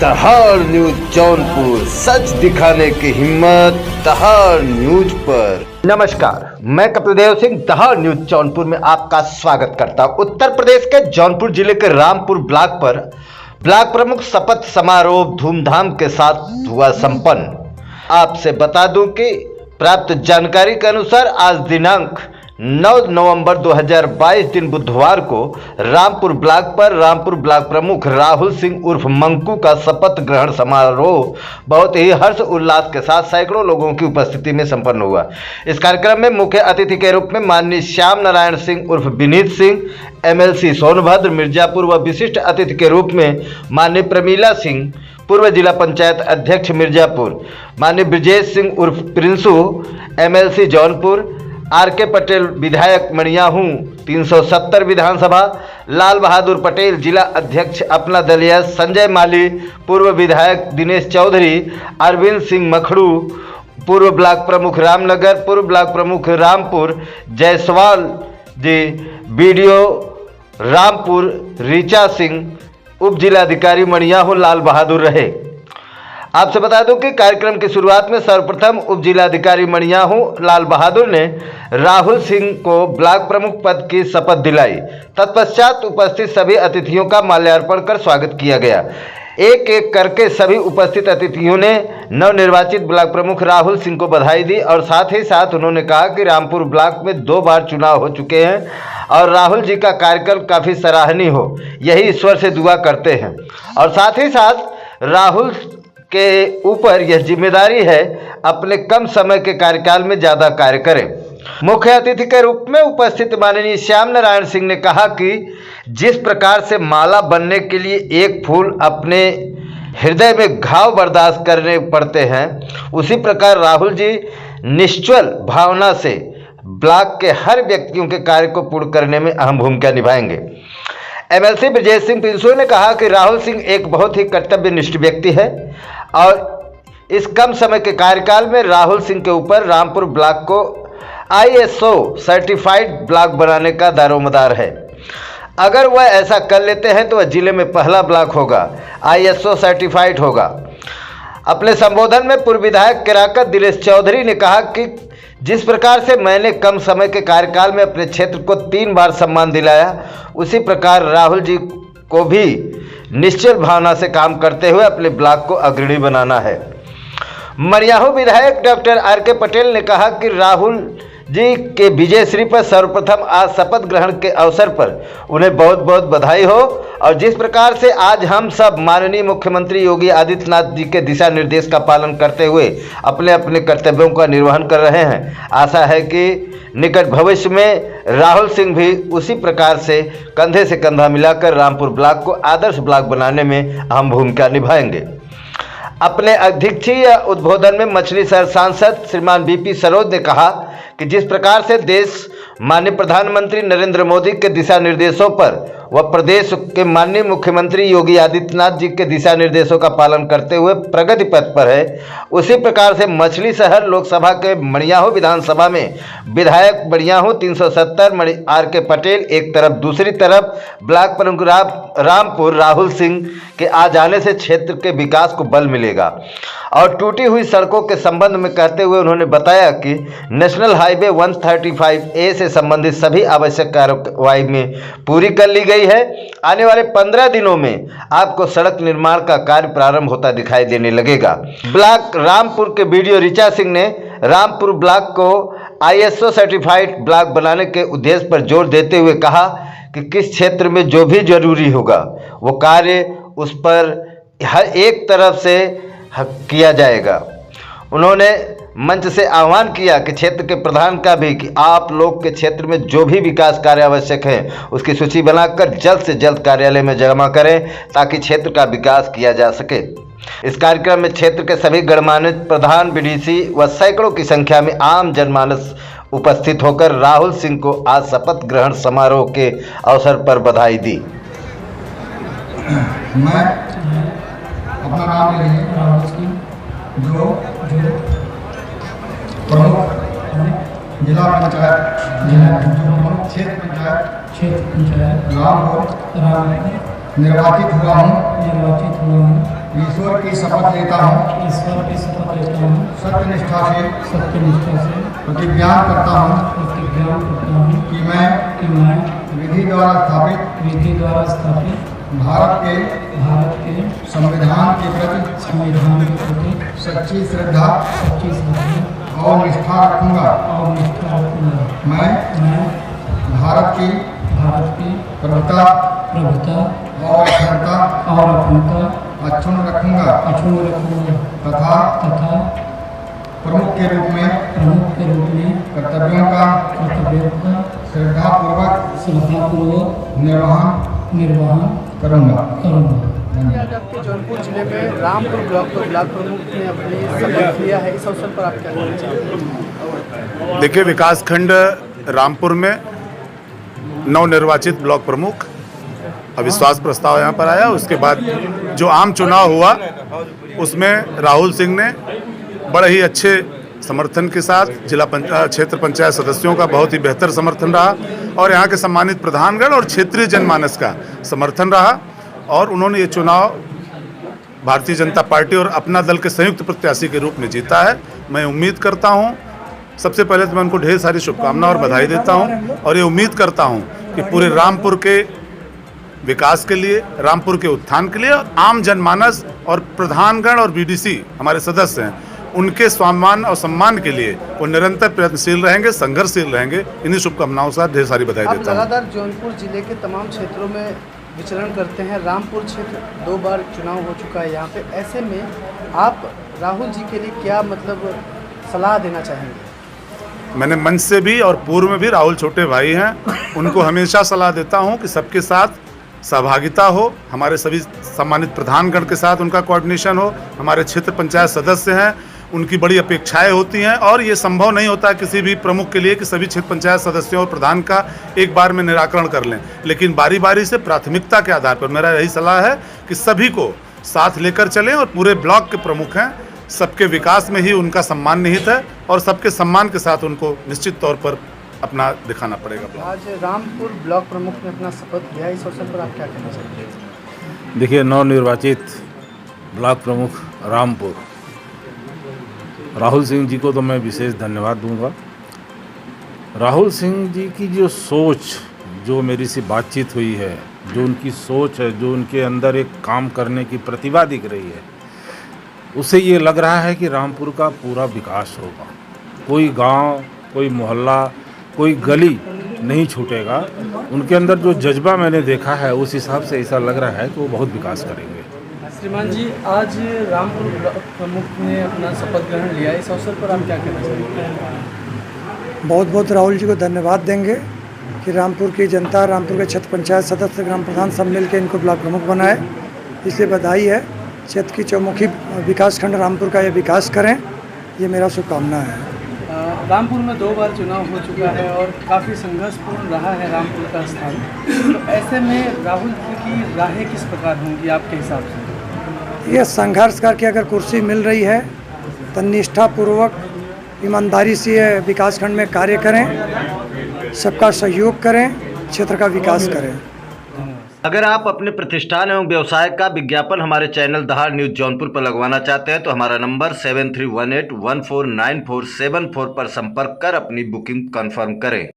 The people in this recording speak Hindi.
दहाड़ न्यूज जौनपुर, सच दिखाने की हिम्मत दहाड़ न्यूज पर। नमस्कार, मैं कपिलदेव सिंह दहाड़ न्यूज जौनपुर में आपका स्वागत करता हूं। उत्तर प्रदेश के जौनपुर जिले के रामपुर ब्लॉक पर ब्लॉक प्रमुख शपथ समारोह धूमधाम के साथ हुआ संपन्न। आपसे बता दूं कि प्राप्त जानकारी के अनुसार आज दिनांक 9 नवंबर 2022 दिन बुधवार को रामपुर ब्लॉक पर रामपुर ब्लॉक प्रमुख राहुल सिंह उर्फ मंकू का शपथ ग्रहण समारोह बहुत ही हर्ष उल्लास के साथ सैकड़ों लोगों की उपस्थिति में संपन्न हुआ। इस कार्यक्रम में मुख्य अतिथि के रूप में माननीय श्याम नारायण सिंह उर्फ विनीत सिंह MLC सोनभद्र मिर्जापुर व विशिष्ट अतिथि के रूप में माननीय प्रमीला सिंह पूर्व जिला पंचायत अध्यक्ष मिर्जापुर, माननीय ब्रजेश सिंह उर्फ प्रिंसू MLC जौनपुर, RK पटेल विधायक मणियाहू 370 विधानसभा, लाल बहादुर पटेल जिला अध्यक्ष अपना दलिया, संजय माली पूर्व विधायक, दिनेश चौधरी, अरविंद सिंह मखड़ू पूर्व ब्लॉक प्रमुख रामनगर, पूर्व ब्लॉक प्रमुख रामपुर, जायसवाल जी BDO रामपुर, ऋचा सिंह उप जिलाधिकारी मणियाहू लाल बहादुर रहे। आपसे बता दूं कि कार्यक्रम की शुरुआत में सर्वप्रथम उप जिलाधिकारी मणियाहू लाल बहादुर ने राहुल सिंह को ब्लॉक प्रमुख पद की शपथ दिलाई। तत्पश्चात उपस्थित सभी अतिथियों का माल्यार्पण कर स्वागत किया गया। एक एक करके सभी उपस्थित अतिथियों ने नवनिर्वाचित ब्लॉक प्रमुख राहुल सिंह को बधाई दी और साथ ही साथ उन्होंने कहा कि रामपुर ब्लॉक में 2 बार चुनाव हो चुके हैं और राहुल जी का कार्यकाल काफ़ी सराहनीय हो, यही ईश्वर से दुआ करते हैं। और साथ ही साथ राहुल के ऊपर यह जिम्मेदारी है अपने कम समय के कार्यकाल में ज़्यादा कार्य करें। मुख्य अतिथि के रूप में उपस्थित माननीय श्याम नारायण सिंह ने कहा कि जिस प्रकार से माला बनने के लिए एक फूल अपने हृदय में घाव बर्दाश्त करने पड़ते हैं, उसी प्रकार राहुल जी निश्चल भावना से ब्लॉक के हर व्यक्तियों के कार्य को पूर्ण करने में अहम भूमिका निभाएंगे। MLC ब्रजेश सिंह पिंसू ने कहा कि राहुल सिंह एक बहुत ही कर्तव्यनिष्ठ व्यक्ति है और इस कम समय के कार्यकाल में राहुल सिंह के ऊपर रामपुर ब्लॉक को ISO सर्टिफाइड ब्लॉक बनाने का दारोमदार है। अगर वह ऐसा कर लेते हैं तो वह जिले में पहला ब्लॉक होगा, ISO सर्टिफाइड होगा। अपने संबोधन में पूर्व विधायक केराकत दिनेश चौधरी ने कहा कि जिस प्रकार से मैंने कम समय के कार्यकाल में अपने क्षेत्र को 3 बार सम्मान दिलाया, उसी प्रकार राहुल जी को भी निश्चल भावना से काम करते हुए अपने ब्लॉक को अग्रणी बनाना है। मणियाहू विधायक डॉक्टर RK पटेल ने कहा कि राहुल जी के विजयश्री पर सर्वप्रथम आज शपथ ग्रहण के अवसर पर उन्हें बहुत बहुत बधाई हो और जिस प्रकार से आज हम सब माननीय मुख्यमंत्री योगी आदित्यनाथ जी के दिशा निर्देश का पालन करते हुए अपने अपने कर्तव्यों का निर्वहन कर रहे हैं, आशा है कि निकट भविष्य में राहुल सिंह भी उसी प्रकार से कंधे से कंधा मिलाकर रामपुर ब्लॉक को आदर्श ब्लॉक बनाने में अहम भूमिका निभाएंगे। अपने अध्यक्षीय उद्बोधन में मछली शहर सांसद श्रीमान BP सरोज ने कहा कि जिस प्रकार से देश माननीय प्रधानमंत्री नरेंद्र मोदी के दिशा निर्देशों पर व प्रदेश के माननीय मुख्यमंत्री योगी आदित्यनाथ जी के दिशा निर्देशों का पालन करते हुए प्रगति पथ पर है, उसी प्रकार से मछली शहर लोकसभा के मणियाहू विधानसभा में विधायक मणियाहू 370 RK पटेल एक तरफ, दूसरी तरफ ब्लॉक प्रमुख रामपुर राहुल सिंह के आ जाने से क्षेत्र के विकास को बल मिलेगा। और टूटी हुई सड़कों के संबंध में कहते हुए उन्होंने बताया कि नेशनल हाईवे 135A से संबंधित सभी आवश्यक कार्रवाई में पूरी कर ली गई है। आने वाले 15 दिनों में आपको सड़क निर्माण का कार्य प्रारंभ होता दिखाई देने लगेगा। ब्लॉक रामपुर के BDO ऋचा सिंह ने रामपुर ब्लॉक को ISO सर्टिफाइड ब्लॉक बनाने के उद्देश्य पर जोर देते हुए कहा कि किस क्षेत्र में जो भी जरूरी होगा वो कार्य उस पर हर एक तरफ से किया जाएगा। उन्होंने मंच से आह्वान किया कि क्षेत्र के प्रधान का भी कि आप लोग के क्षेत्र में जो भी विकास कार्य आवश्यक है उसकी सूची बनाकर जल्द से जल्द कार्यालय में जमा करें ताकि क्षेत्र का विकास किया जा सके। इस कार्यक्रम में क्षेत्र के सभी गणमान्य प्रधान, BDC व सैकड़ों की संख्या में आम जनमानस उपस्थित होकर राहुल सिंह को आज शपथ ग्रहण समारोह के अवसर पर बधाई दी। मैं अपना नाम ले जो प्रमुख जिला पंचायत क्षेत्र पंचायत रामपुर निर्वाचित हुआ हूँ ईश्वर की शपथ लेता हूँ ईश्वर की शपथ लेता हूँ सत्यनिष्ठा से प्रतिज्ञा करता हूँ कि मैं विधि द्वारा स्थापित भारत के संविधान के प्रति सच्ची श्रद्धा और निष्ठा रखूँगा। मैं भारत की प्रभुता और अखंडता अक्षुण्ण रखूँगा तथा प्रमुख के रूप में कर्तव्यों का श्रद्धापूर्वक निर्वहन करूँगा। आज आपके जौनपुर जिले में रामपुर ब्लॉक प्रमुख ने अपनी शपथ लिया है, इस अवसर पर आप क्या कहना चाहेंगे? देखिए, विकासखंड रामपुर में नवनिर्वाचित ब्लॉक प्रमुख अविश्वास प्रस्ताव यहाँ पर आया। उसके बाद जो आम चुनाव हुआ उसमें राहुल सिंह ने बड़े ही अच्छे समर्थन के साथ क्षेत्र पंचायत सदस्यों का बहुत ही बेहतर समर्थन रहा और यहाँ के सम्मानित प्रधानगण और क्षेत्रीय जनमानस का समर्थन रहा और उन्होंने ये चुनाव भारतीय जनता पार्टी और अपना दल के संयुक्त प्रत्याशी के रूप में जीता है। मैं उम्मीद करता हूँ, सबसे पहले तो मैं उनको ढेर सारी शुभकामनाएं और बधाई देता हूँ और ये उम्मीद करता हूँ कि पूरे रामपुर के विकास के लिए, रामपुर के उत्थान के लिए आम जनमानस और प्रधानगण और बीडीसी हमारे सदस्य हैं, उनके सम्मान और सम्मान के लिए वो निरंतर प्रयत्नशील रहेंगे, संघर्षशील रहेंगे। इन्हीं शुभकामनाओं के साथ ढेर सारी बधाई आप देता हूँ। लगातार जौनपुर जिले के तमाम क्षेत्रों में विचरण करते हैं। रामपुर क्षेत्र 2 बार चुनाव हो चुका है यहाँ पे, ऐसे में आप राहुल जी के लिए क्या सलाह देना चाहेंगे? मैंने मंच से भी और पूर्व में भी, राहुल छोटे भाई हैं, उनको हमेशा सलाह देता हूं कि सबके साथ सहभागिता हो, हमारे सभी सम्मानित प्रधानगण के साथ उनका कोऑर्डिनेशन हो, हमारे क्षेत्र पंचायत सदस्य हैं, उनकी बड़ी अपेक्षाएं होती हैं और ये संभव नहीं होता किसी भी प्रमुख के लिए कि सभी क्षेत्र पंचायत सदस्यों और प्रधान का एक बार में निराकरण कर लें, लेकिन बारी बारी से प्राथमिकता के आधार पर मेरा यही सलाह है कि सभी को साथ लेकर चलें और पूरे ब्लॉक के प्रमुख हैं, सबके विकास में ही उनका सम्मान निहित है और सबके सम्मान के साथ उनको निश्चित तौर पर अपना दिखाना पड़ेगा। आज रामपुर ब्लॉक प्रमुख ने अपना शपथ लिया, इस अवसर पर आप क्या कहना चाहेंगे? देखिए, नवनिर्वाचित ब्लॉक प्रमुख रामपुर राहुल सिंह जी को तो मैं विशेष धन्यवाद दूंगा। राहुल सिंह जी की जो सोच, जो मेरी से बातचीत हुई है, जो उनकी सोच है, जो उनके अंदर एक काम करने की प्रतिभा दिख रही है, उससे ये लग रहा है कि रामपुर का पूरा विकास होगा। कोई गांव, कोई मोहल्ला, कोई गली नहीं छूटेगा। उनके अंदर जो जज्बा मैंने देखा है, उस हिसाब से ऐसा लग रहा है कि वो बहुत विकास करेंगे। श्रीमान जी, आज रामपुर ब्लॉक प्रमुख ने अपना शपथ ग्रहण लिया, इस अवसर पर आप क्या कहना चाहेंगे? बहुत बहुत राहुल जी को धन्यवाद देंगे कि रामपुर की जनता, रामपुर के क्षेत्र पंचायत सदस्य, ग्राम प्रधान सब मिल के इनको ब्लॉक प्रमुख बनाए, इसलिए बधाई है। क्षेत्र की चौमुखी विकासखंड रामपुर का ये विकास करें, ये मेरा शुभकामना है। रामपुर में 2 बार चुनाव हो चुका है और काफ़ी संघर्षपूर्ण रहा है रामपुर का स्थान, तो ऐसे में राहुल जी की राहें किस प्रकार होंगी आपके हिसाब से? ये संघर्ष करके अगर कुर्सी मिल रही है तो निष्ठापूर्वक, ईमानदारी से ये विकासखंड में कार्य करें, सबका सहयोग करें, क्षेत्र का विकास करें। अगर आप अपने प्रतिष्ठान एवं व्यवसाय का विज्ञापन हमारे चैनल दहाड़ न्यूज जौनपुर पर लगवाना चाहते हैं तो हमारा नंबर 7318149474 पर संपर्क कर अपनी बुकिंग कंफर्म करें।